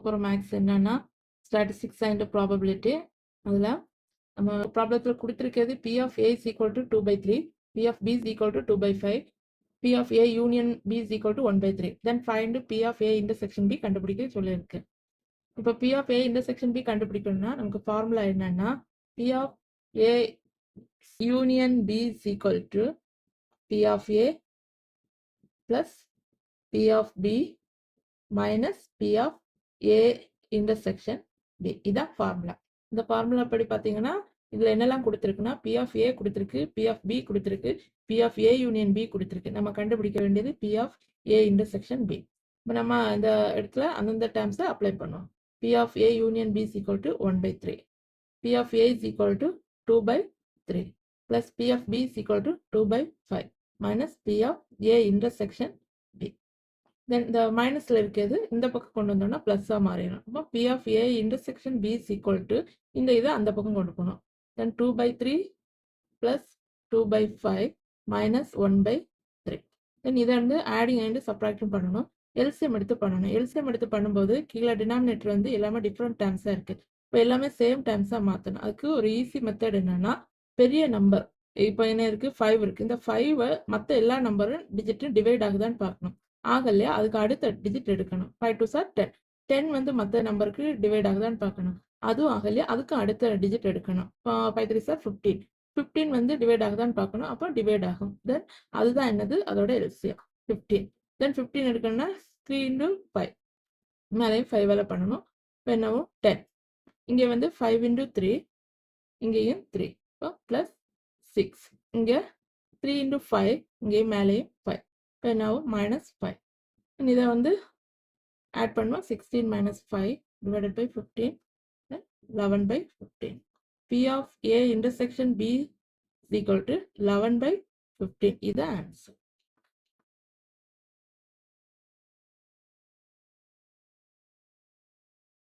போகிற மேக்ஸ் என்னன்னா statistics and probability. அதில் நம்ம ப்ராப்ளத்தில் கொடுத்துருக்கிறது P of A is equal to 2/3, P of B is equal to 2/5, P of A union B is equal to 1/3. Then find P of A intersection B கண்டுபிடிக்க சொல்லியிருக்கு. இப்போ P of A intersection B கண்டுபிடிக்கணும்னா நமக்கு formula என்னன்னா P of A union B is equal to P of A plus P of B minus P of A intersection B. இதான் formula. இந்த formula படி பார்த்தீங்கன்னா இதில் என்னெல்லாம் கொடுத்துருக்குன்னா P of A கொடுத்துருக்கு, P of B கொடுத்துருக்கு, P of A union B கொடுத்துருக்கு. நம்ம கண்டுபிடிக்க வேண்டியது P of A intersection B. இப்போ நம்ம இந்த இடத்துல அந்தந்த டேர்ம்ஸை அப்ளை பண்ணுவோம். P of A union B is equal to 1/3. P of A is equal to 2/3 plus P of B is equal to 2/5 minus P of A intersection B. தென் இந்த மைனஸில் இருக்கிறது இந்த பக்கம் கொண்டு வந்தோம்னா ப்ளஸ்ஸாக மாறிடும். அப்போ P of A intersection B is equal to இந்த இதை அந்த பக்கம் கொண்டு போகணும். தென் 2/3 ப்ளஸ் 2/5 மைனஸ் 1/3. தென் இதை வந்து ஆடிங் அண்ட் சப்ராக்டும் பண்ணணும். எல்சிஎம் எடுத்து பண்ணணும். எல்சிஎம் எடுத்து பண்ணும்போது கீழே டினாமினேட்டர் வந்து எல்லாமே டிஃப்ரெண்ட் டேர்ம்ஸாக இருக்குது. இப்போ எல்லாமே சேம் டேர்ம்ஸாக மாற்றணும். அதுக்கு ஒரு ஈஸி மெத்தட் என்னன்னா பெரிய நம்பர் இப்போ என்ன இருக்குது 5 இருக்குது. இந்த 5 மற்ற எல்லா நம்பரும் டிஜிட்டும் டிவைட் ஆகுதான்னு பார்க்கணும். ஆகலையா அதுக்கு அடுத்த டிஜிட் எடுக்கணும். 5 2s are 10. 10 வந்து மற்ற நம்பருக்கு டிவைட் ஆகுதான்னு பார்க்கணும். அதுவும் ஆகலையா அதுக்கு அடுத்த டிஜிட் எடுக்கணும். 5 3s are 15. 15 வந்து டிவைட் ஆகுதான்னு பார்க்கணும். அப்போ டிவைட் ஆகும். தென் அதுதான் என்னது அதோட எல்சிஎம் 15. தென் 15 எடுக்கணும்னா 3 into 5 மேலேயும் 5 பண்ணணும். என்னவும் 10. இங்கே வந்து 5 into 3 இங்கேயும் 3 இப்போ ப்ளஸ் 6. இங்கே 3 into 5 இங்கேயும் மேலேயும் 5 இப்போ என்னவும் -5. இதை வந்து ஆட் பண்ணுவோம். 16 minus 5 divided by 15 11/15. P of A intersection B is equal to 11/15. இதுதான் ஆன்சர்.